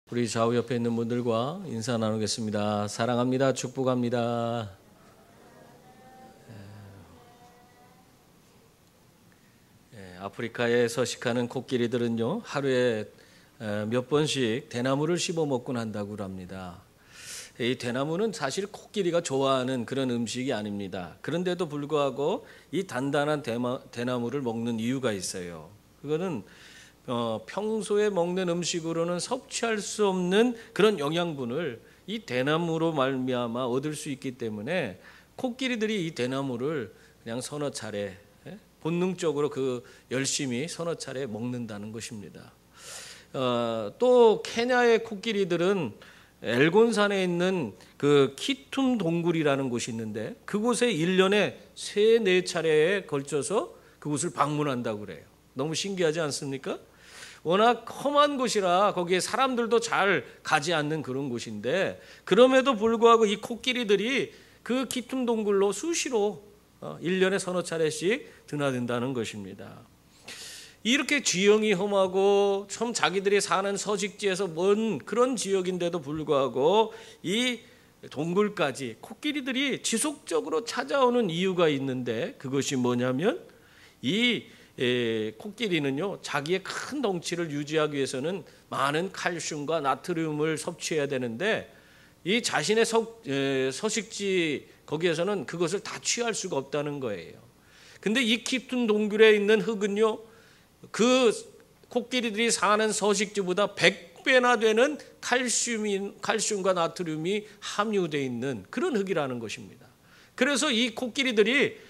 우리 좌우 옆에 있는 분들과 인사 나누겠습니다. 사랑합니다. 축복합니다. 아프리카에 서식하는 코끼리들은요, 하루에 몇 번씩 대나무를 씹어 먹곤 한다고 합니다. 이 대나무는 사실 코끼리가 좋아하는 그런 음식이 아닙니다. 그런데도 불구하고 이 단단한 대나무를 먹는 이유가 있어요. 그거는 평소에 먹는 음식으로는 섭취할 수 없는 그런 영양분을 이 대나무로 말미암아 얻을 수 있기 때문에 코끼리들이 이 대나무를 그냥 서너 차례 본능적으로 열심히 서너 차례 먹는다는 것입니다. 또 케냐의 코끼리들은 엘곤산에 있는 그 키툼 동굴이라는 곳이 있는데 그곳에 1년에 3-4차례에 걸쳐서 그곳을 방문한다고 그래요. 너무 신기하지 않습니까? 워낙 험한 곳이라 거기에 사람들도 잘 가지 않는 그런 곳인데 그럼에도 불구하고 이 코끼리들이 그 키툼 동굴로 수시로 1년에 서너 차례씩 드나든다는 것입니다. 이렇게 지형이 험하고 참 자기들이 사는 서식지에서 먼 그런 지역인데도 불구하고 이 동굴까지 코끼리들이 지속적으로 찾아오는 이유가 있는데 그것이 뭐냐면 이 코끼리는요, 자기의 큰 덩치를 유지하기 위해서는 많은 칼슘과 나트륨을 섭취해야 되는데 이 자신의 서식지 거기에서는 그것을 다 취할 수가 없다는 거예요. 근데 이 깊은 동굴에 있는 흙은요, 그 코끼리들이 사는 서식지보다 100배나 되는 칼슘과 나트륨이 함유되어 있는 그런 흙이라는 것입니다. 그래서 이 코끼리들이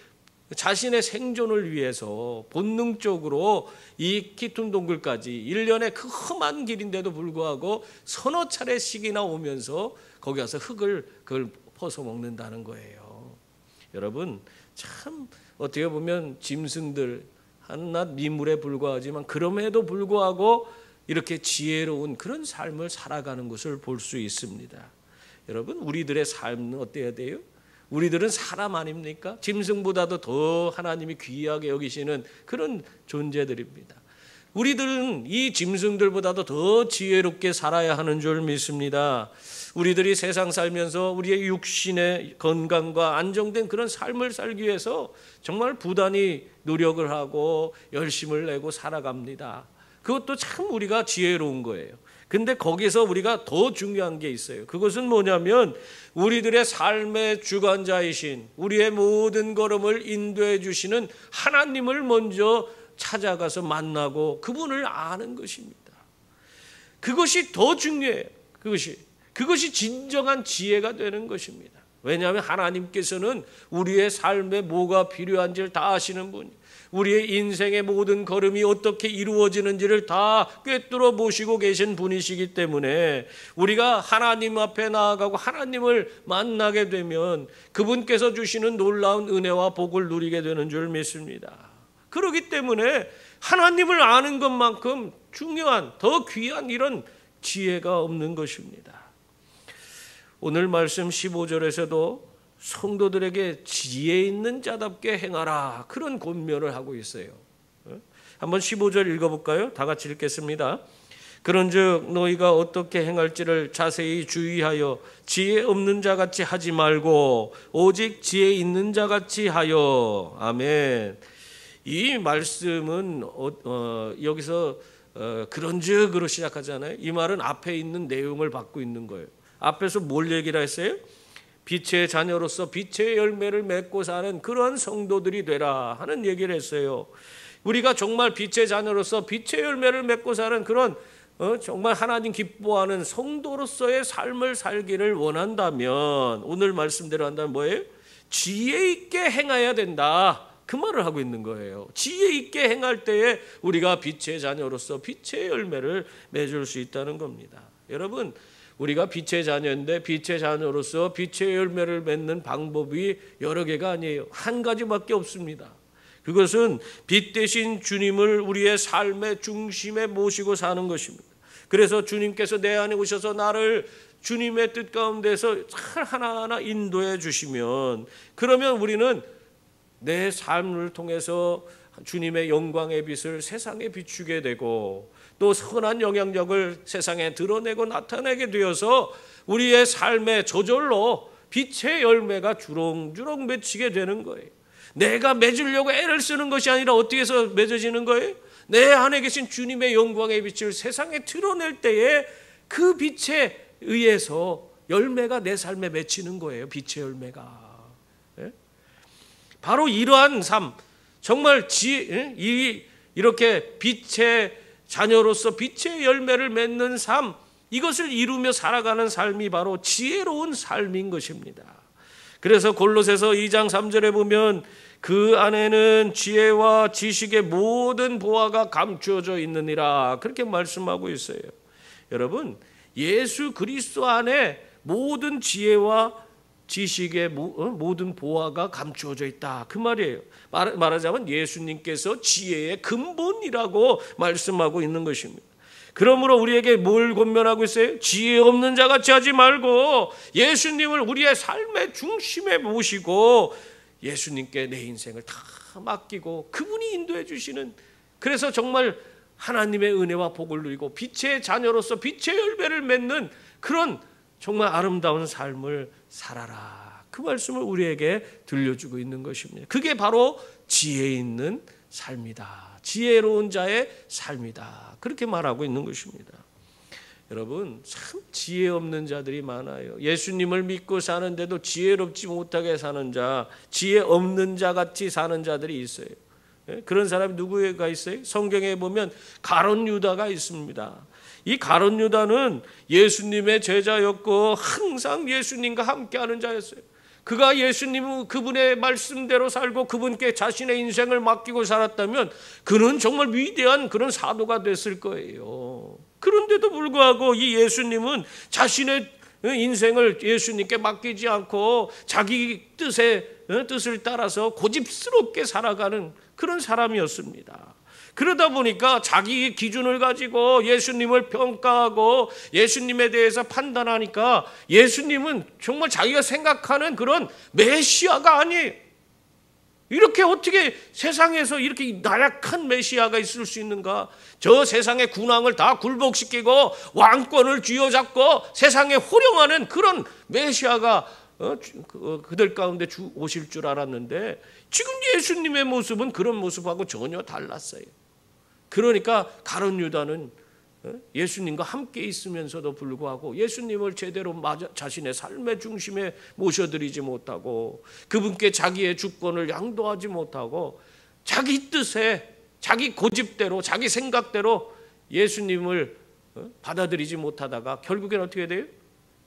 자신의 생존을 위해서 본능적으로 이 키툼 동굴까지 1년에 그 험한 길인데도 불구하고 서너 차례씩이나 오면서 거기 가서 그걸 퍼서 먹는다는 거예요. 여러분, 참 어떻게 보면 짐승들 한낱 미물에 불과하지만 그럼에도 불구하고 이렇게 지혜로운 그런 삶을 살아가는 것을 볼 수 있습니다. 여러분, 우리들의 삶은 어때야 돼요? 우리들은 사람 아닙니까? 짐승보다도 더 하나님이 귀하게 여기시는 그런 존재들입니다. 우리들은 이 짐승들보다도 더 지혜롭게 살아야 하는 줄 믿습니다. 우리들이 세상 살면서 우리의 육신의 건강과 안정된 그런 삶을 살기 위해서 정말 부단히 노력을 하고 열심을 내고 살아갑니다. 그것도 참 우리가 지혜로운 거예요. 근데 거기서 우리가 더 중요한 게 있어요. 그것은 뭐냐면 우리들의 삶의 주관자이신 우리의 모든 걸음을 인도해 주시는 하나님을 먼저 찾아가서 만나고 그분을 아는 것입니다. 그것이 더 중요해요. 그것이 진정한 지혜가 되는 것입니다. 왜냐하면 하나님께서는 우리의 삶에 뭐가 필요한지를 다 아시는 분이에요. 우리의 인생의 모든 걸음이 어떻게 이루어지는지를 다 꿰뚫어 보시고 계신 분이시기 때문에 우리가 하나님 앞에 나아가고 하나님을 만나게 되면 그분께서 주시는 놀라운 은혜와 복을 누리게 되는 줄 믿습니다. 그렇기 때문에 하나님을 아는 것만큼 중요한 더 귀한 이런 지혜가 없는 것입니다. 오늘 말씀 15절에서도 성도들에게 지혜 있는 자답게 행하라 그런 권면을 하고 있어요. 한번 15절 읽어볼까요? 다 같이 읽겠습니다. 그런즉 너희가 어떻게 행할지를 자세히 주의하여 지혜 없는 자같이 하지 말고 오직 지혜 있는 자같이 하여. 아멘. 이 말씀은 여기서 그런즉으로 시작하잖아요. 이 말은 앞에 있는 내용을 받고 있는 거예요. 앞에서 뭘 얘기를 했어요? 빛의 자녀로서 빛의 열매를 맺고 사는 그런 성도들이 되라 하는 얘기를 했어요. 우리가 정말 빛의 자녀로서 빛의 열매를 맺고 사는 그런 정말 하나님 기뻐하는 성도로서의 삶을 살기를 원한다면 오늘 말씀대로 한다면 뭐예요? 지혜 있게 행해야 된다. 그 말을 하고 있는 거예요. 지혜 있게 행할 때에 우리가 빛의 자녀로서 빛의 열매를 맺을 수 있다는 겁니다. 여러분, 우리가 빛의 자녀인데 빛의 자녀로서 빛의 열매를 맺는 방법이 여러 개가 아니에요. 한 가지밖에 없습니다. 그것은 빛 대신 주님을 우리의 삶의 중심에 모시고 사는 것입니다. 그래서 주님께서 내 안에 오셔서 나를 주님의 뜻 가운데서 하나하나 인도해 주시면 그러면 우리는 내 삶을 통해서 주님의 영광의 빛을 세상에 비추게 되고 또 선한 영향력을 세상에 드러내고 나타내게 되어서 우리의 삶의 저절로 빛의 열매가 주렁주렁 맺히게 되는 거예요. 내가 맺으려고 애를 쓰는 것이 아니라 어떻게 해서 맺어지는 거예요? 내 안에 계신 주님의 영광의 빛을 세상에 드러낼 때에 그 빛에 의해서 열매가 내 삶에 맺히는 거예요. 빛의 열매가. 바로 이러한 삶, 정말 이렇게 빛의 자녀로서 빛의 열매를 맺는 삶, 이것을 이루며 살아가는 삶이 바로 지혜로운 삶인 것입니다. 그래서 골로새서 2장 3절에 보면 그 안에는 지혜와 지식의 모든 보화가 감추어져 있느니라, 그렇게 말씀하고 있어요. 여러분, 예수 그리스도 안에 모든 지혜와 지식의 모든 보화가 감추어져 있다, 그 말이에요. 말하자면 예수님께서 지혜의 근본이라고 말씀하고 있는 것입니다. 그러므로 우리에게 뭘 권면하고 있어요? 지혜 없는 자 같이 하지 말고 예수님을 우리의 삶의 중심에 모시고 예수님께 내 인생을 다 맡기고 그분이 인도해 주시는, 그래서 정말 하나님의 은혜와 복을 누리고 빛의 자녀로서 빛의 열매를 맺는 그런 정말 아름다운 삶을 살아라, 그 말씀을 우리에게 들려주고 있는 것입니다. 그게 바로 지혜 있는 삶이다, 지혜로운 자의 삶이다, 그렇게 말하고 있는 것입니다. 여러분, 참 지혜 없는 자들이 많아요. 예수님을 믿고 사는데도 지혜롭지 못하게 사는 자, 지혜 없는 자 같이 사는 자들이 있어요. 그런 사람이 누구가 있어요? 성경에 보면 가룟 유다가 있습니다. 이 가룟 유다는 예수님의 제자였고 항상 예수님과 함께하는 자였어요. 그가 예수님 그분의 말씀대로 살고 그분께 자신의 인생을 맡기고 살았다면 그는 정말 위대한 그런 사도가 됐을 거예요. 그런데도 불구하고 이 예수님은 자신의 인생을 예수님께 맡기지 않고 자기 뜻을 따라서 고집스럽게 살아가는 그런 사람이었습니다. 그러다 보니까 자기 기준을 가지고 예수님을 평가하고 예수님에 대해서 판단하니까 예수님은 정말 자기가 생각하는 그런 메시아가 아니에요. 이렇게 어떻게 세상에서 이렇게 나약한 메시아가 있을 수 있는가? 저 세상의 군왕을 다 굴복시키고 왕권을 쥐어잡고 세상에 호령하는 그런 메시아가 그들 가운데 오실 줄 알았는데 지금 예수님의 모습은 그런 모습하고 전혀 달랐어요. 그러니까 가룟 유다는 예수님과 함께 있으면서도 불구하고 예수님을 제대로 자신의 삶의 중심에 모셔드리지 못하고 그분께 자기의 주권을 양도하지 못하고 자기 뜻에 자기 고집대로 자기 생각대로 예수님을 받아들이지 못하다가 결국엔 어떻게 돼요?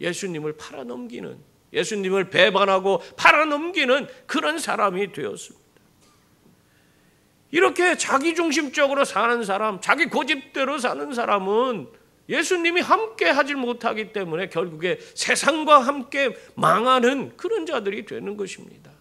예수님을 팔아넘기는, 예수님을 배반하고 팔아넘기는 그런 사람이 되었습니다. 이렇게 자기중심적으로 사는 사람, 자기 고집대로 사는 사람은 예수님이 함께 하지 못하기 때문에 결국에 세상과 함께 망하는 그런 자들이 되는 것입니다.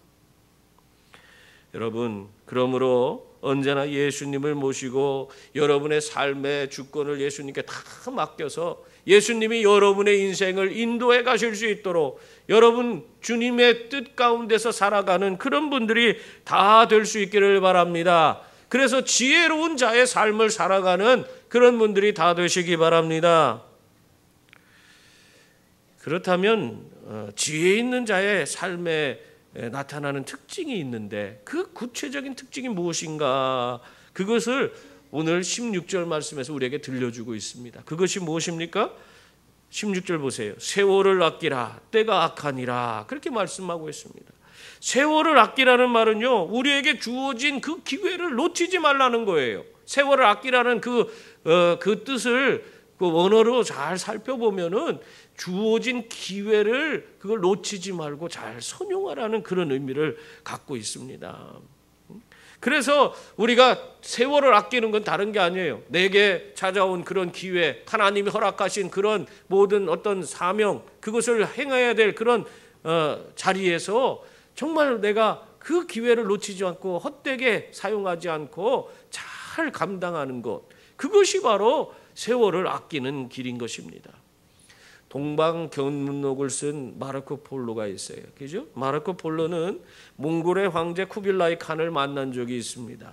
여러분, 그러므로 언제나 예수님을 모시고 여러분의 삶의 주권을 예수님께 다 맡겨서 예수님이 여러분의 인생을 인도해 가실 수 있도록 여러분 주님의 뜻 가운데서 살아가는 그런 분들이 다 될 수 있기를 바랍니다. 그래서 지혜로운 자의 삶을 살아가는 그런 분들이 다 되시기 바랍니다. 그렇다면 지혜 있는 자의 삶에 나타나는 특징이 있는데 그 구체적인 특징이 무엇인가? 그것을 오늘 16절 말씀에서 우리에게 들려주고 있습니다. 그것이 무엇입니까? 16절 보세요. 세월을 아끼라, 때가 악하니라, 그렇게 말씀하고 있습니다. 세월을 아끼라는 말은요, 우리에게 주어진 그 기회를 놓치지 말라는 거예요. 세월을 아끼라는 그 뜻을 그 원어로 잘 살펴보면은 주어진 기회를 그걸 놓치지 말고 잘 선용하라는 그런 의미를 갖고 있습니다. 그래서 우리가 세월을 아끼는 건 다른 게 아니에요. 내게 찾아온 그런 기회, 하나님이 허락하신 그런 모든 어떤 사명, 그것을 행해야 될 그런 자리에서 정말 내가 그 기회를 놓치지 않고 헛되게 사용하지 않고 잘 감당하는 것, 그것이 바로 세월을 아끼는 길인 것입니다. 동방견문록을 쓴 마르코 폴로가 있어요. 그죠? 마르코 폴로는 몽골의 황제 쿠빌라이 칸을 만난 적이 있습니다.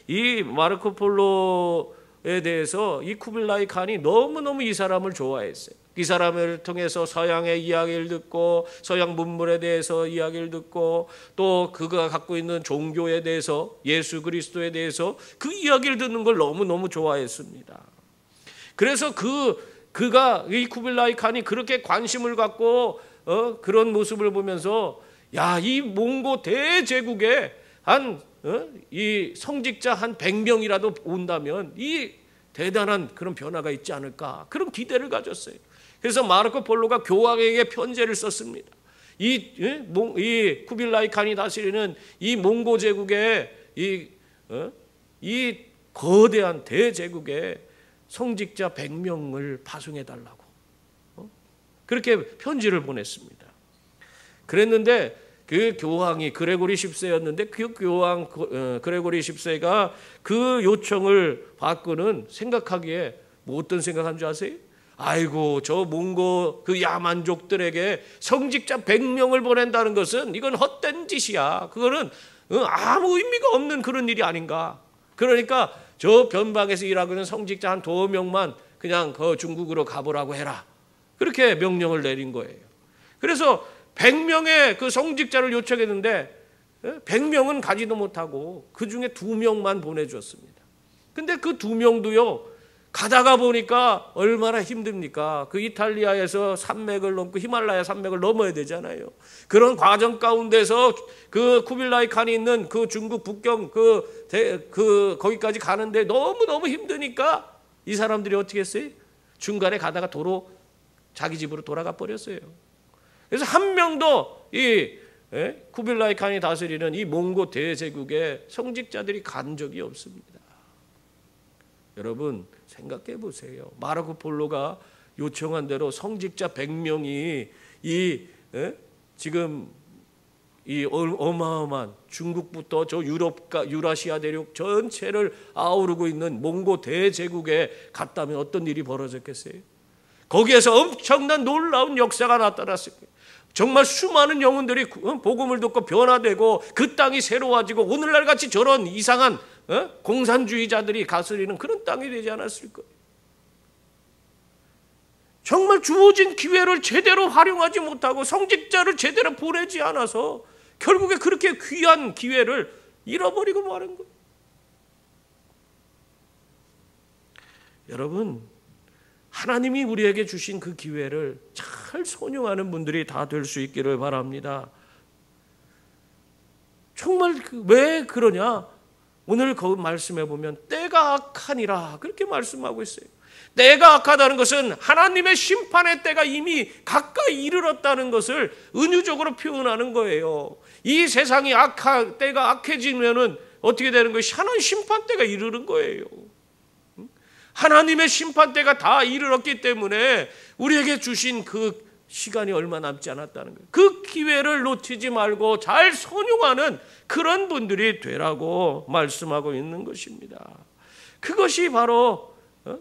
이 마르코 폴로 대해서 이 쿠빌라이 칸이 너무너무 이 사람을 좋아했어요. 이 사람을 통해서 서양의 이야기를 듣고 서양 문물에 대해서 이야기를 듣고 또 그가 갖고 있는 종교에 대해서 예수 그리스도에 대해서 그 이야기를 듣는 걸 너무너무 좋아했습니다. 그래서 그가 이 쿠빌라이 칸이 그렇게 관심을 갖고 그런 모습을 보면서 야, 이 몽고 대제국에 이 성직자 한 100명이라도 온다면 이 대단한 그런 변화가 있지 않을까 그런 기대를 가졌어요. 그래서 마르코 폴로가 교황에게 편지를 썼습니다. 이 쿠빌라이 칸이 다스리는 이 몽고 제국의 이 거대한 대제국에 성직자 100명을 파송해 달라고 그렇게 편지를 보냈습니다. 그랬는데 그 교황이 그레고리 10세였는데 그 교황 그레고리 10세가 그 요청을 받고는 생각하기에 뭐 어떤 생각한 줄 아세요? 아이고, 저 몽고 그 야만족들에게 성직자 100명을 보낸다는 것은 이건 헛된 짓이야. 그거는 아무 의미가 없는 그런 일이 아닌가. 그러니까 저 변방에서 일하고 있는 성직자 한 2명만 그냥 그 중국으로 가보라고 해라. 그렇게 명령을 내린 거예요. 그래서 100명의 그 성직자를 요청했는데 100명은 가지도 못하고 그 중에 2명만 보내줬습니다. 근데 그 2명도요 가다가 보니까 얼마나 힘듭니까? 그 이탈리아에서 산맥을 넘고 히말라야 산맥을 넘어야 되잖아요. 그런 과정 가운데서 그 쿠빌라이 칸이 있는 그 중국 북경 거기까지 가는데 너무너무 힘드니까 이 사람들이 어떻게 했어요? 중간에 가다가 도로 자기 집으로 돌아가 버렸어요. 그래서 한 명도 이 쿠빌라이 칸이 다스리는 이 몽고 대제국에 성직자들이 간 적이 없습니다. 여러분 생각해 보세요. 마르코 폴로가 요청한 대로 성직자 100명이 지금 이 어마어마한 중국부터 저 유럽과 유라시아 대륙 전체를 아우르고 있는 몽고 대제국에 갔다면 어떤 일이 벌어졌겠어요? 거기에서 엄청난 놀라운 역사가 나타났을 거예요. 정말 수많은 영혼들이 복음을 듣고 변화되고 그 땅이 새로워지고 오늘날 같이 저런 이상한 공산주의자들이 다스리는 그런 땅이 되지 않았을 거예요. 정말 주어진 기회를 제대로 활용하지 못하고 성직자를 제대로 보내지 않아서 결국에 그렇게 귀한 기회를 잃어버리고 마는 거예요. 여러분, 하나님이 우리에게 주신 그 기회를 잘 선용하는 분들이 다 될 수 있기를 바랍니다. 정말 왜 그러냐? 오늘 그 말씀해 보면 때가 악하니라 그렇게 말씀하고 있어요. 때가 악하다는 것은 하나님의 심판의 때가 이미 가까이 이르렀다는 것을 은유적으로 표현하는 거예요. 이 세상이 때가 악해지면은 어떻게 되는 거예요? 하나님 심판 때가 이르는 거예요. 하나님의 심판 때가 다 이르렀기 때문에 우리에게 주신 그 시간이 얼마 남지 않았다는 거예요. 그 기회를 놓치지 말고 잘 선용하는 그런 분들이 되라고 말씀하고 있는 것입니다. 그것이 바로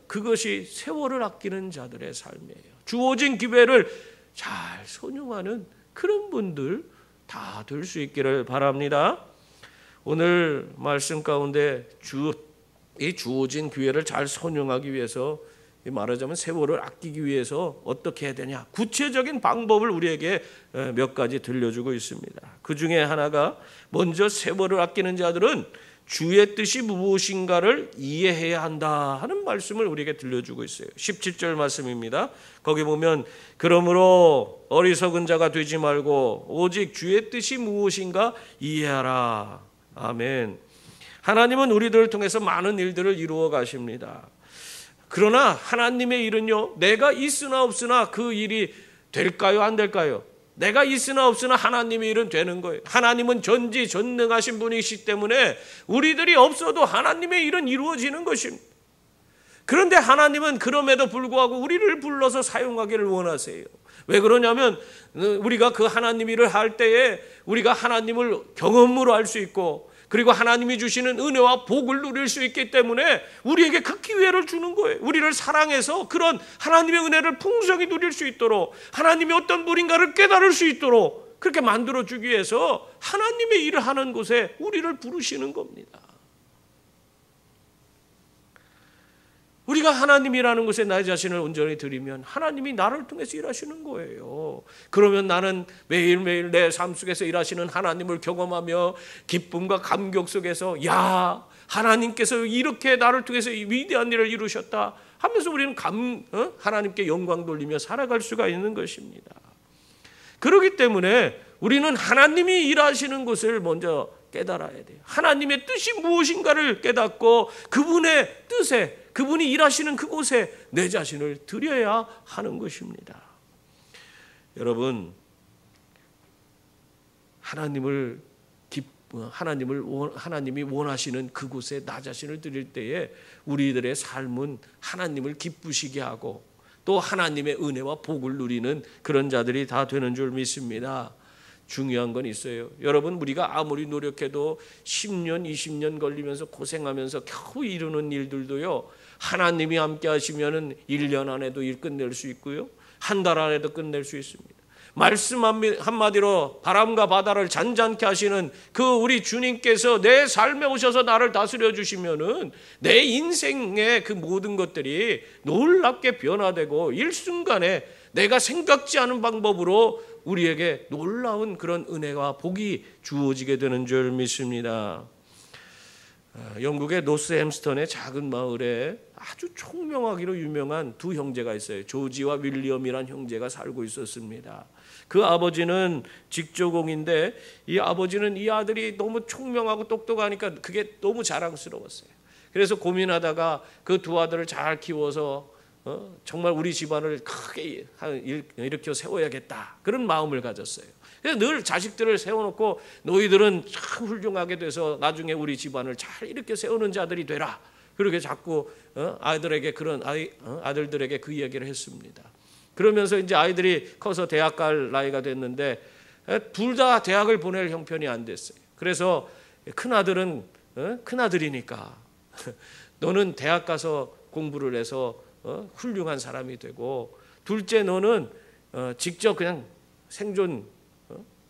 그것이 세월을 아끼는 자들의 삶이에요. 주어진 기회를 잘 선용하는 그런 분들 다 될 수 있기를 바랍니다. 오늘 말씀 가운데 이 주어진 기회를 잘 선용하기 위해서 말하자면 세월을 아끼기 위해서 어떻게 해야 되냐 구체적인 방법을 우리에게 몇 가지 들려주고 있습니다. 그 중에 하나가 먼저 세월을 아끼는 자들은 주의 뜻이 무엇인가를 이해해야 한다 하는 말씀을 우리에게 들려주고 있어요. 17절 말씀입니다. 거기 보면 그러므로 어리석은 자가 되지 말고 오직 주의 뜻이 무엇인가 이해하라. 아멘. 하나님은 우리들을 통해서 많은 일들을 이루어 가십니다. 그러나 하나님의 일은요, 내가 있으나 없으나 그 일이 될까요? 안 될까요? 내가 있으나 없으나 하나님의 일은 되는 거예요. 하나님은 전지전능하신 분이시기 때문에 우리들이 없어도 하나님의 일은 이루어지는 것입니다. 그런데 하나님은 그럼에도 불구하고 우리를 불러서 사용하기를 원하세요. 왜 그러냐면 우리가 그 하나님 일을 할 때에 우리가 하나님을 경험으로 알 수 있고 그리고 하나님이 주시는 은혜와 복을 누릴 수 있기 때문에 우리에게 그 기회를 주는 거예요. 우리를 사랑해서 그런 하나님의 은혜를 풍성히 누릴 수 있도록 하나님이 어떤 분인가를 깨달을 수 있도록 그렇게 만들어주기 위해서 하나님의 일을 하는 곳에 우리를 부르시는 겁니다. 우리가 하나님이라는 곳에 나의 자신을 온전히 드리면 하나님이 나를 통해서 일하시는 거예요. 그러면 나는 매일매일 내 삶 속에서 일하시는 하나님을 경험하며 기쁨과 감격 속에서 야, 하나님께서 이렇게 나를 통해서 위대한 일을 이루셨다 하면서 우리는 하나님께 영광 돌리며 살아갈 수가 있는 것입니다. 그렇기 때문에 우리는 하나님이 일하시는 것을 먼저 깨달아야 돼요. 하나님의 뜻이 무엇인가를 깨닫고 그분의 뜻에, 그분이 일하시는 그곳에 내 자신을 드려야 하는 것입니다. 여러분, 하나님이 원하시는 그곳에 나 자신을 드릴 때에 우리들의 삶은 하나님을 기쁘시게 하고 또 하나님의 은혜와 복을 누리는 그런 자들이 다 되는 줄 믿습니다. 중요한 건 있어요. 여러분, 우리가 아무리 노력해도 10년, 20년 걸리면서 고생하면서 겨우 이루는 일들도요, 하나님이 함께 하시면은 1년 안에도 일 끝낼 수 있고요, 한 달 안에도 끝낼 수 있습니다. 말씀 한마디로 바람과 바다를 잔잔케 하시는 그 우리 주님께서 내 삶에 오셔서 나를 다스려 주시면은 내 인생의 그 모든 것들이 놀랍게 변화되고 일순간에 내가 생각지 않은 방법으로 우리에게 놀라운 그런 은혜와 복이 주어지게 되는 줄 믿습니다. 영국의 노스햄스턴의 작은 마을에 아주 총명하기로 유명한 두 형제가 있어요. 조지와 윌리엄이란 형제가 살고 있었습니다. 그 아버지는 직조공인데 이 아버지는 이 아들이 너무 총명하고 똑똑하니까 그게 너무 자랑스러웠어요. 그래서 고민하다가 그 두 아들을 잘 키워서 정말 우리 집안을 크게 일으켜 세워야겠다, 그런 마음을 가졌어요. 그래서 늘 자식들을 세워놓고 너희들은 참 훌륭하게 돼서 나중에 우리 집안을 잘 일으켜 세우는 자들이 되라, 그렇게 자꾸 아들들에게 그 이야기를 했습니다. 그러면서 이제 아이들이 커서 대학 갈 나이가 됐는데 둘 다 대학을 보낼 형편이 안 됐어요. 그래서 큰 아들은 큰 아들이니까 너는 대학 가서 공부를 해서 훌륭한 사람이 되고, 둘째 너는 직접 그냥 생존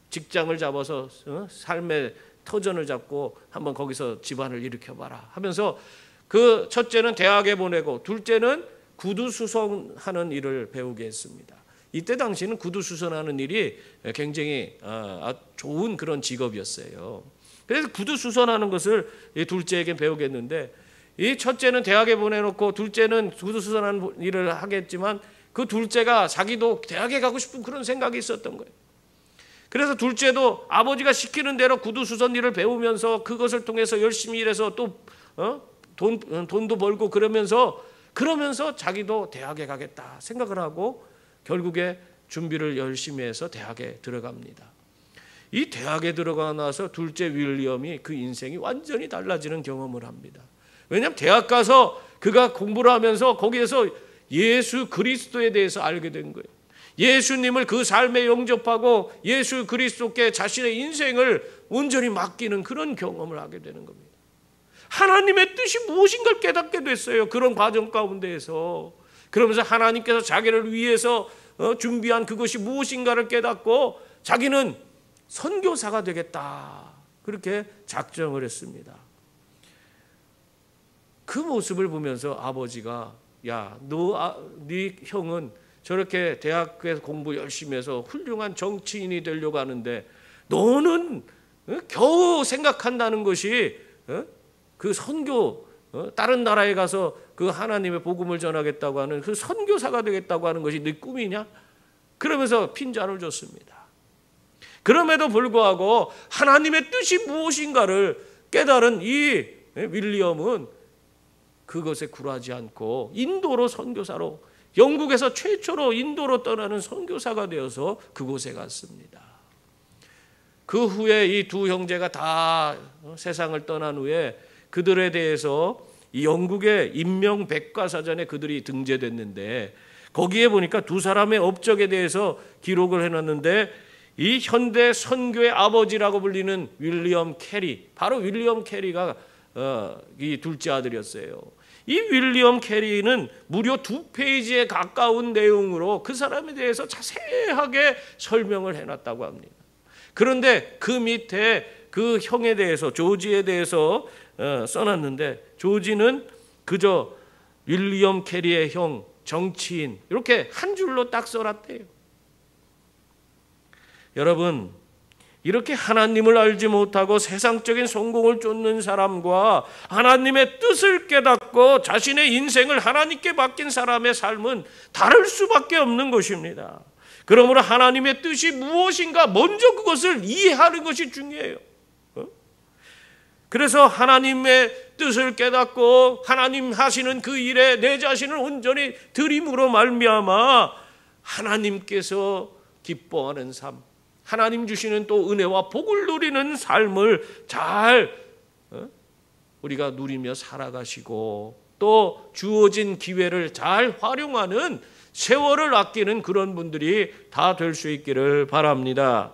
직장을 잡아서 삶의 터전을 잡고 한번 거기서 집안을 일으켜봐라 하면서 그 첫째는 대학에 보내고 둘째는 구두수선하는 일을 배우게 했습니다. 이때 당시는 구두수선하는 일이 굉장히 좋은 그런 직업이었어요. 그래서 구두수선하는 것을 이 둘째에게 배우겠는데, 이 첫째는 대학에 보내놓고 둘째는 구두수선하는 일을 하겠지만 그 둘째가 자기도 대학에 가고 싶은 그런 생각이 있었던 거예요. 그래서 둘째도 아버지가 시키는 대로 구두수선 일을 배우면서 그것을 통해서 열심히 일해서 또 돈도 벌고 그러면서 자기도 대학에 가겠다 생각을 하고 결국에 준비를 열심히 해서 대학에 들어갑니다. 이 대학에 들어가 나서 둘째 윌리엄이 그 인생이 완전히 달라지는 경험을 합니다. 왜냐하면 대학 가서 그가 공부를 하면서 거기에서 예수 그리스도에 대해서 알게 된 거예요. 예수님을 그 삶에 영접하고 예수 그리스도께 자신의 인생을 온전히 맡기는 그런 경험을 하게 되는 겁니다. 하나님의 뜻이 무엇인가를 깨닫게 됐어요. 그런 과정 가운데에서. 그러면서 하나님께서 자기를 위해서 준비한 그것이 무엇인가를 깨닫고 자기는 선교사가 되겠다, 그렇게 작정을 했습니다. 그 모습을 보면서 아버지가 야, 네 형은 저렇게 대학에서 공부 열심히 해서 훌륭한 정치인이 되려고 하는데 너는 겨우 생각한다는 것이 그 선교, 다른 나라에 가서 그 하나님의 복음을 전하겠다고 하는 그 선교사가 되겠다고 하는 것이 네 꿈이냐? 그러면서 핀잔을 줬습니다. 그럼에도 불구하고 하나님의 뜻이 무엇인가를 깨달은 이 윌리엄은 그것에 굴하지 않고 인도로 선교사로, 영국에서 최초로 인도로 떠나는 선교사가 되어서 그곳에 갔습니다. 그 후에 이 두 형제가 다 세상을 떠난 후에 그들에 대해서 이 영국의 인명백과사전에 그들이 등재됐는데 거기에 보니까 두 사람의 업적에 대해서 기록을 해놨는데 이 현대 선교의 아버지라고 불리는 윌리엄 캐리, 바로 윌리엄 캐리가 이 둘째 아들이었어요. 이 윌리엄 캐리는 무려 2페이지에 가까운 내용으로 그 사람에 대해서 자세하게 설명을 해놨다고 합니다. 그런데 그 밑에 그 형에 대해서, 조지에 대해서 써놨는데 조지는 그저 윌리엄 캐리의 형, 정치인, 이렇게 한 줄로 딱 써놨대요. 여러분, 이렇게 하나님을 알지 못하고 세상적인 성공을 쫓는 사람과 하나님의 뜻을 깨닫고 자신의 인생을 하나님께 맡긴 사람의 삶은 다를 수밖에 없는 것입니다. 그러므로 하나님의 뜻이 무엇인가 먼저 그것을 이해하는 것이 중요해요. 그래서 하나님의 뜻을 깨닫고 하나님 하시는 그 일에 내 자신을 온전히 드림으로 말미암아 하나님께서 기뻐하는 삶, 하나님 주시는 또 은혜와 복을 누리는 삶을 잘 우리가 누리며 살아가시고 또 주어진 기회를 잘 활용하는 세월을 아끼는 그런 분들이 다 될 수 있기를 바랍니다.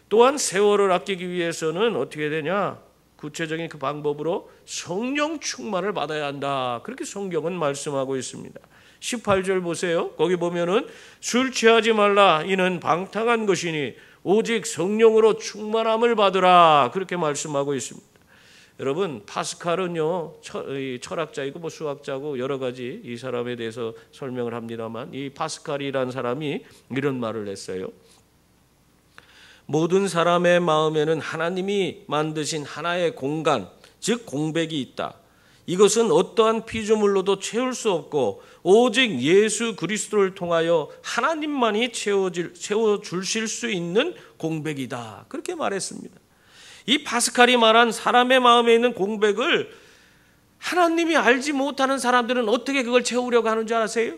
또한 세월을 아끼기 위해서는 어떻게 되냐? 구체적인 그 방법으로 성령 충만을 받아야 한다. 그렇게 성경은 말씀하고 있습니다. 18절 보세요. 거기 보면은 술 취하지 말라. 이는 방탕한 것이니 오직 성령으로 충만함을 받으라. 그렇게 말씀하고 있습니다. 여러분, 파스칼은요, 철학자이고 뭐 수학자고 여러 가지 이 사람에 대해서 설명을 합니다만, 이 파스칼이라는 사람이 이런 말을 했어요. 모든 사람의 마음에는 하나님이 만드신 하나의 공간, 즉 공백이 있다. 이것은 어떠한 피조물로도 채울 수 없고 오직 예수 그리스도를 통하여 하나님만이 채워주실 수 있는 공백이다. 그렇게 말했습니다. 이 파스칼이 말한 사람의 마음에 있는 공백을 하나님이 알지 못하는 사람들은 어떻게 그걸 채우려고 하는 줄 아세요?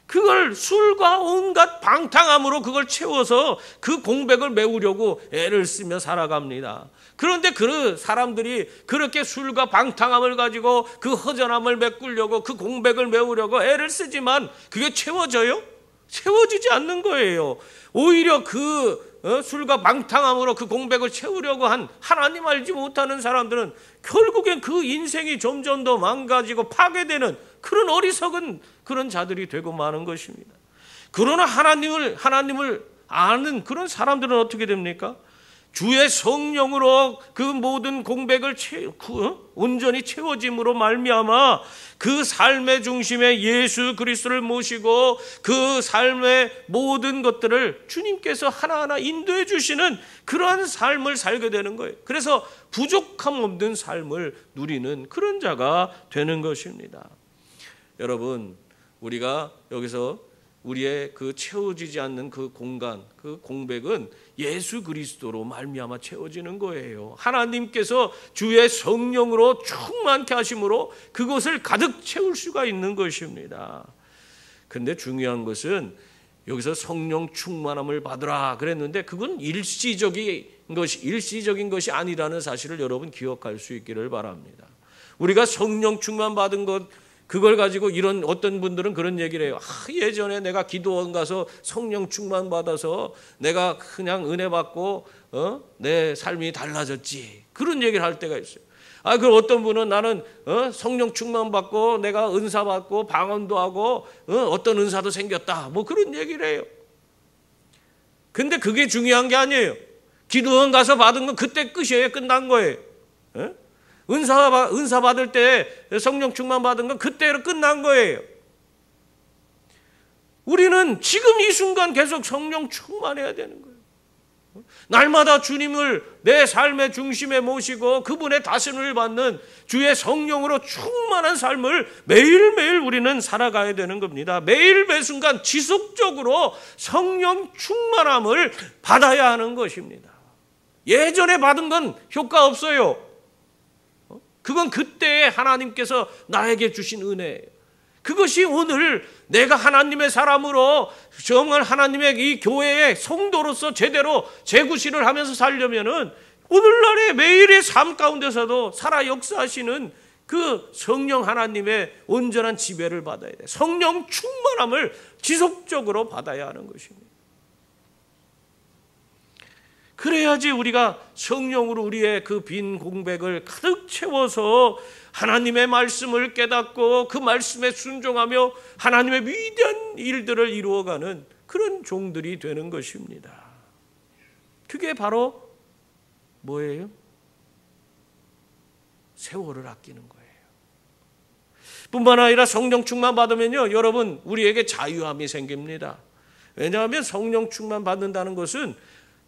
그걸 술과 온갖 방탕함으로 그걸 채워서 그 공백을 메우려고 애를 쓰며 살아갑니다. 그런데 그 사람들이 그렇게 술과 방탕함을 가지고 그 허전함을 메꾸려고 그 공백을 메우려고 애를 쓰지만 그게 채워져요? 채워지지 않는 거예요. 오히려 그 술과 방탕함으로 그 공백을 채우려고 한 하나님 알지 못하는 사람들은 결국엔 그 인생이 점점 더 망가지고 파괴되는 그런 어리석은 그런 자들이 되고 마는 것입니다. 그러나 하나님을 아는 그런 사람들은 어떻게 됩니까? 주의 성령으로 그 모든 공백을 온전히 채워짐으로 말미암아 그 삶의 중심에 예수 그리스도를 모시고 그 삶의 모든 것들을 주님께서 하나하나 인도해 주시는 그러한 삶을 살게 되는 거예요. 그래서 부족함 없는 삶을 누리는 그런 자가 되는 것입니다. 여러분, 우리가 여기서 우리의 그 채워지지 않는 그 공간, 그 공백은 예수 그리스도로 말미암아 채워지는 거예요. 하나님께서 주의 성령으로 충만케 하심으로 그것을 가득 채울 수가 있는 것입니다. 그런데 중요한 것은 여기서 성령 충만함을 받으라 그랬는데 그건 일시적인 것이 아니라는 사실을 여러분 기억할 수 있기를 바랍니다. 우리가 성령 충만 받은 것 그걸 가지고 이런 어떤 분들은 그런 얘기를 해요. 예전에 내가 기도원 가서 성령 충만 받아서 내가 그냥 은혜 받고 내 삶이 달라졌지. 그런 얘기를 할 때가 있어요. 그럼 어떤 분은 나는 성령 충만 받고 내가 은사 받고 방언도 하고 어떤 은사도 생겼다. 뭐 그런 얘기를 해요. 근데 그게 중요한 게 아니에요. 기도원 가서 받은 건 그때 끝이에요. 끝난 거예요. 은사 받을 때 성령 충만 받은 건 그때로 끝난 거예요. 우리는 지금 이 순간 계속 성령 충만해야 되는 거예요. 날마다 주님을 내 삶의 중심에 모시고 그분의 다스림을 받는 주의 성령으로 충만한 삶을 매일매일 우리는 살아가야 되는 겁니다. 매일 매 순간 지속적으로 성령 충만함을 받아야 하는 것입니다. 예전에 받은 건 효과 없어요. 그건 그때에 하나님께서 나에게 주신 은혜예요. 그것이 오늘 내가 하나님의 사람으로 정말 하나님의 이 교회의 성도로서 제대로 재구실을 하면서 살려면은 오늘날의 매일의 삶 가운데서도 살아 역사하시는 그 성령 하나님의 온전한 지배를 받아야 돼요. 성령 충만함을 지속적으로 받아야 하는 것입니다. 그래야지 우리가 성령으로 우리의 그 빈 공백을 가득 채워서 하나님의 말씀을 깨닫고 그 말씀에 순종하며 하나님의 위대한 일들을 이루어가는 그런 종들이 되는 것입니다. 그게 바로 뭐예요? 세월을 아끼는 거예요. 뿐만 아니라 성령 충만 받으면요, 여러분, 우리에게 자유함이 생깁니다. 왜냐하면 성령 충만 받는다는 것은,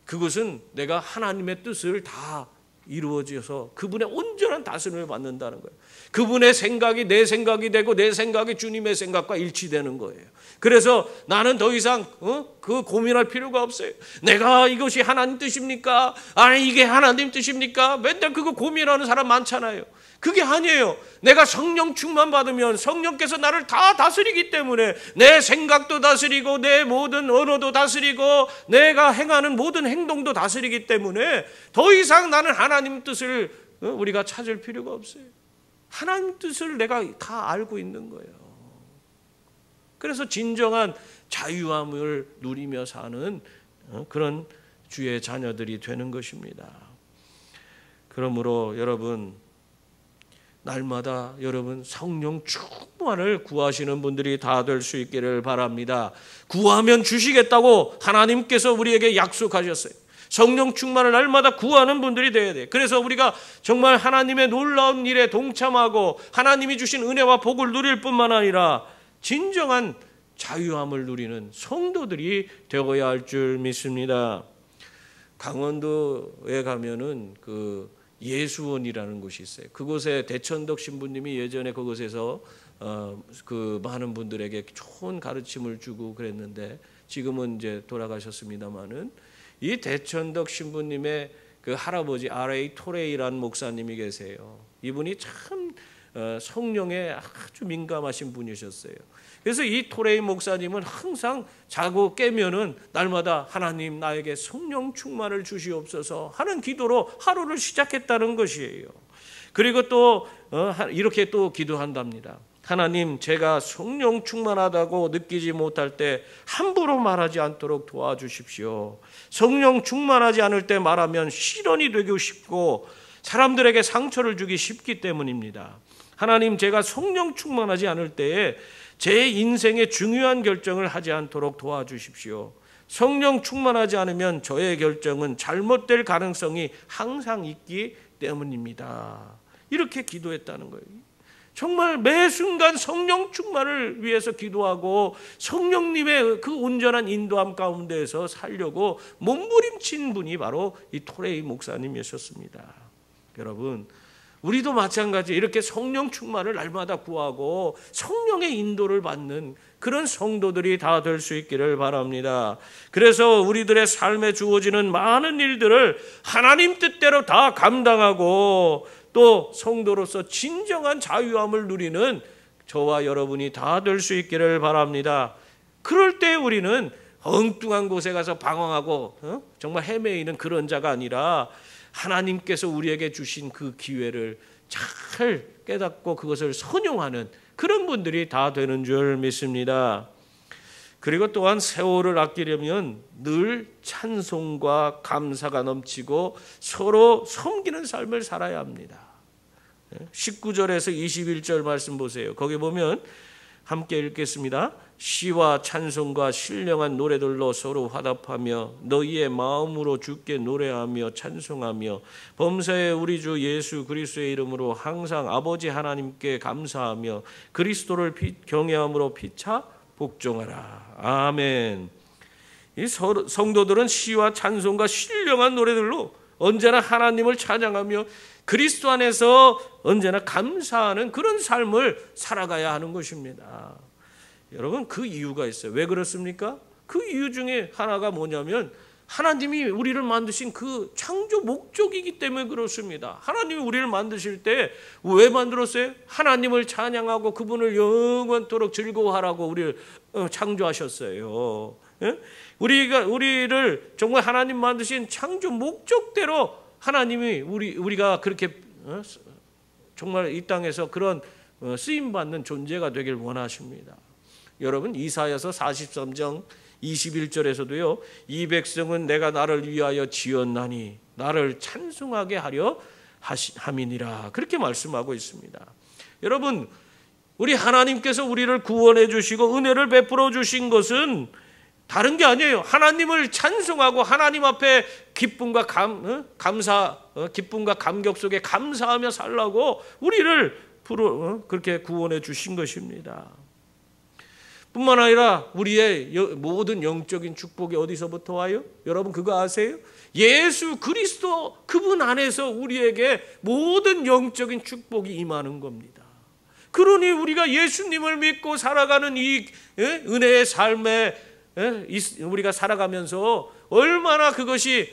그것은 내가 하나님의 뜻을 다 이루어져서 그분의 온전한 다스림을 받는다는 거예요. 그분의 생각이 내 생각이 되고 내 생각이 주님의 생각과 일치되는 거예요. 그래서 나는 더 이상 그 고민할 필요가 없어요. 내가 이것이 하나님 뜻입니까? 아니 이게 하나님 뜻입니까? 맨날 그거 고민하는 사람 많잖아요. 그게 아니에요. 내가 성령 충만 받으면 성령께서 나를 다 다스리기 때문에 내 생각도 다스리고 내 모든 언어도 다스리고 내가 행하는 모든 행동도 다스리기 때문에 더 이상 나는 하나님 뜻을 우리가 찾을 필요가 없어요. 하나님 뜻을 내가 다 알고 있는 거예요. 그래서 진정한 자유함을 누리며 사는 그런 주의 자녀들이 되는 것입니다. 그러므로 여러분, 날마다 여러분 성령 충만을 구하시는 분들이 다 될 수 있기를 바랍니다. 구하면 주시겠다고 하나님께서 우리에게 약속하셨어요. 성령 충만을 날마다 구하는 분들이 되어야 돼요. 그래서 우리가 정말 하나님의 놀라운 일에 동참하고 하나님이 주신 은혜와 복을 누릴 뿐만 아니라 진정한 자유함을 누리는 성도들이 되어야 할 줄 믿습니다. 강원도에 가면은 그 예수원이라는 곳이 있어요. 그곳에 대천덕 신부님이 예전에 그곳에서 그 많은 분들에게 좋은 가르침을 주고 그랬는데 지금은 이제 돌아가셨습니다마는 이 대천덕 신부님의 그 할아버지 R.A. 토레이라는 목사님이 계세요. 이분이 참 성령에 아주 민감하신 분이셨어요. 그래서 이 토레이 목사님은 항상 자고 깨면은 날마다 하나님 나에게 성령 충만을 주시옵소서 하는 기도로 하루를 시작했다는 것이에요. 그리고 또 이렇게 또 기도한답니다. 하나님, 제가 성령 충만하다고 느끼지 못할 때 함부로 말하지 않도록 도와주십시오. 성령 충만하지 않을 때 말하면 실언이 되고 싶고 사람들에게 상처를 주기 쉽기 때문입니다. 하나님, 제가 성령 충만하지 않을 때에 제 인생의 중요한 결정을 하지 않도록 도와주십시오. 성령 충만하지 않으면 저의 결정은 잘못될 가능성이 항상 있기 때문입니다. 이렇게 기도했다는 거예요. 정말 매 순간 성령 충만을 위해서 기도하고 성령님의 그 온전한 인도함 가운데에서 살려고 몸부림친 분이 바로 이 토레이 목사님이셨습니다. 여러분, 우리도 마찬가지 이렇게 성령 충만을 날마다 구하고 성령의 인도를 받는 그런 성도들이 다 될 수 있기를 바랍니다. 그래서 우리들의 삶에 주어지는 많은 일들을 하나님 뜻대로 다 감당하고 또 성도로서 진정한 자유함을 누리는 저와 여러분이 다 될 수 있기를 바랍니다. 그럴 때 우리는 엉뚱한 곳에 가서 방황하고 정말 헤매이는 그런 자가 아니라 하나님께서 우리에게 주신 그 기회를 잘 깨닫고 그것을 선용하는 그런 분들이 다 되는 줄 믿습니다. 그리고 또한 세월을 아끼려면 늘 찬송과 감사가 넘치고 서로 섬기는 삶을 살아야 합니다. 19절에서 21절 말씀 보세요. 거기 보면 함께 읽겠습니다. 시와 찬송과 신령한 노래들로 서로 화답하며 너희의 마음으로 주께 노래하며 찬송하며 범사에 우리 주 예수 그리스도의 이름으로 항상 아버지 하나님께 감사하며 그리스도를 경외함으로 피차 복종하라. 아멘. 이 성도들은 시와 찬송과 신령한 노래들로 언제나 하나님을 찬양하며 그리스도 안에서 언제나 감사하는 그런 삶을 살아가야 하는 것입니다. 여러분, 그 이유가 있어요. 왜 그렇습니까? 그 이유 중에 하나가 뭐냐면 하나님이 우리를 만드신 그 창조 목적이기 때문에 그렇습니다. 하나님이 우리를 만드실 때 왜 만들었어요? 하나님을 찬양하고 그분을 영원토록 즐거워하라고 우리를 창조하셨어요. 우리를 정말 하나님 만드신 창조 목적대로 하나님이 우리가 그렇게 정말 이 땅에서 그런 쓰임받는 존재가 되길 원하십니다. 여러분, 이사야서 43장 21절에서도요. 이 백성은 내가 나를 위하여 지었나니 나를 찬송하게 하려 함이니라. 그렇게 말씀하고 있습니다. 여러분, 우리 하나님께서 우리를 구원해 주시고 은혜를 베풀어 주신 것은 다른 게 아니에요. 하나님을 찬송하고 하나님 앞에 기쁨과 감격 속에 감사하며 살라고 우리를 그렇게 구원해 주신 것입니다. 뿐만 아니라 우리의 모든 영적인 축복이 어디서부터 와요? 여러분 그거 아세요? 예수 그리스도 그분 안에서 우리에게 모든 영적인 축복이 임하는 겁니다. 그러니 우리가 예수님을 믿고 살아가는 이 은혜의 삶에 우리가 살아가면서 얼마나 그것이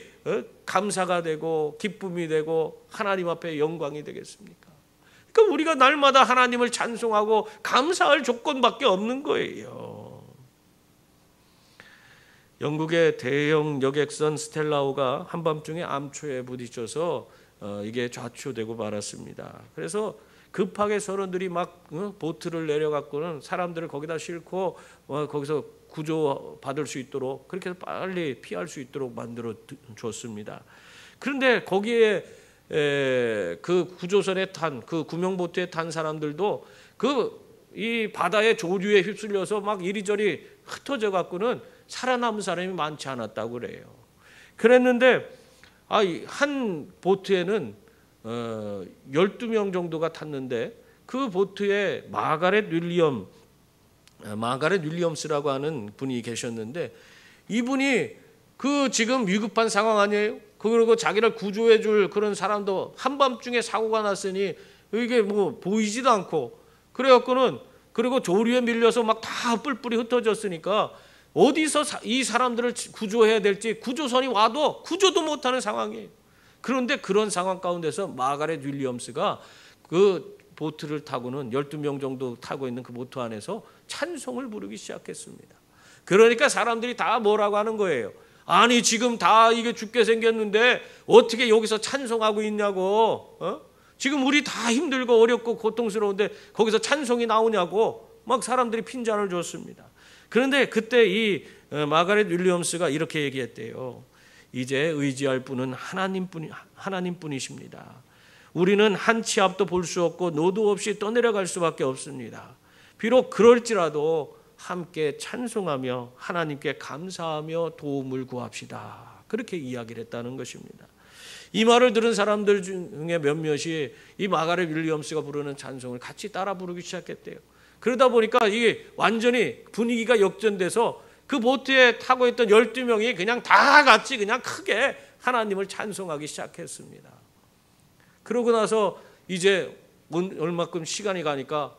감사가 되고 기쁨이 되고 하나님 앞에 영광이 되겠습니까? 그러니까 우리가 날마다 하나님을 찬송하고 감사할 조건밖에 없는 거예요. 영국의 대형 여객선 스텔라오가 한밤중에 암초에 부딪혀서 이게 좌초되고 말았습니다. 그래서 급하게 선원들이 막 보트를 내려갖고는 사람들을 거기다 싣고 거기서 구조받을 수 있도록 그렇게 해서 빨리 피할 수 있도록 만들어 줬습니다. 그런데 거기에 그 구조선에 탄 그 구명보트에 탄 사람들도 이 바다의 조류에 휩쓸려서 막 이리저리 흩어져 갖고는 살아남은 사람이 많지 않았다고 그래요. 그랬는데 한 보트에는 12명 정도가 탔는데 그 보트에 마가렛 윌리엄스라고 하는 분이 계셨는데 이분이 지금 위급한 상황 아니에요? 그리고 자기를 구조해 줄 그런 사람도 한밤중에 사고가 났으니 이게 뭐 보이지도 않고 그래갖고는 그리고 조류에 밀려서 막 다 뿔뿔이 흩어졌으니까 어디서 이 사람들을 구조해야 될지 구조선이 와도 구조도 못하는 상황이에요. 그런데 그런 상황 가운데서 마가렛 윌리엄스가 그 보트를 타고는 12명 정도 타고 있는 그 보트 안에서 찬송을 부르기 시작했습니다. 그러니까 사람들이 다 뭐라고 하는 거예요. 아니 지금 다 이게 죽게 생겼는데 어떻게 여기서 찬송하고 있냐고. 지금 우리 다 힘들고 어렵고 고통스러운데 거기서 찬송이 나오냐고 막 사람들이 핀잔을 줬습니다. 그런데 그때 이 마가렛 윌리엄스가 이렇게 얘기했대요. 이제 의지할 분은 하나님뿐이십니다. 우리는 한 치 앞도 볼 수 없고 노도 없이 떠내려갈 수밖에 없습니다. 비록 그럴지라도 함께 찬송하며 하나님께 감사하며 도움을 구합시다. 그렇게 이야기를 했다는 것입니다. 이 말을 들은 사람들 중에 몇몇이 이 마가렛 윌리엄스가 부르는 찬송을 같이 따라 부르기 시작했대요. 그러다 보니까 이게 완전히 분위기가 역전돼서 그 보트에 타고 있던 12명이 그냥 다 같이 그냥 크게 하나님을 찬송하기 시작했습니다. 그러고 나서 이제 얼마큼 시간이 가니까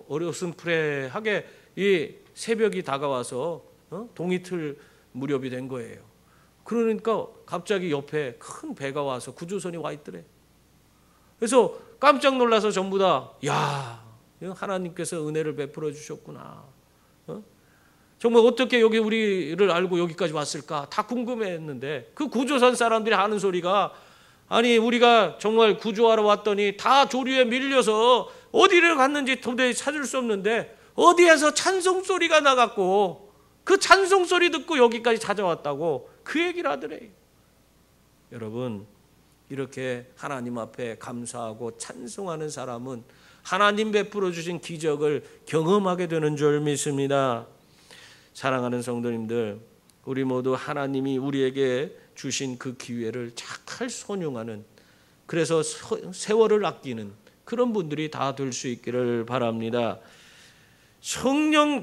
어려슴푸레하게 이 새벽이 다가와서 동이틀 무렵이 된 거예요. 그러니까 갑자기 옆에 큰 배가 와서 구조선이 와 있더래. 그래서 깜짝 놀라서 전부 다 하나님께서 은혜를 베풀어 주셨구나. 정말 어떻게 여기 우리를 알고 여기까지 왔을까 다 궁금해했는데 그 구조선 사람들이 하는 소리가 아니 우리가 정말 구조하러 왔더니 다 조류에 밀려서 어디를 갔는지 도저히 찾을 수 없는데 어디에서 찬송 소리가 나갔고 그 찬송 소리 듣고 여기까지 찾아왔다고 그 얘기를 하더래요. 여러분 이렇게 하나님 앞에 감사하고 찬송하는 사람은 하나님 베풀어 주신 기적을 경험하게 되는 줄 믿습니다. 사랑하는 성도님들, 우리 모두 하나님이 우리에게 주신 그 기회를 잘 선용하는, 그래서 세월을 아끼는 그런 분들이 다 될 수 있기를 바랍니다.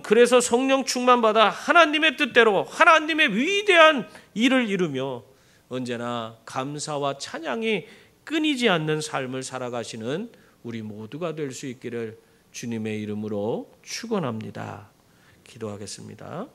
그래서 성령 충만받아 하나님의 뜻대로 하나님의 위대한 일을 이루며 언제나 감사와 찬양이 끊이지 않는 삶을 살아가시는 우리 모두가 될 수 있기를 주님의 이름으로 축원합니다. 기도하겠습니다.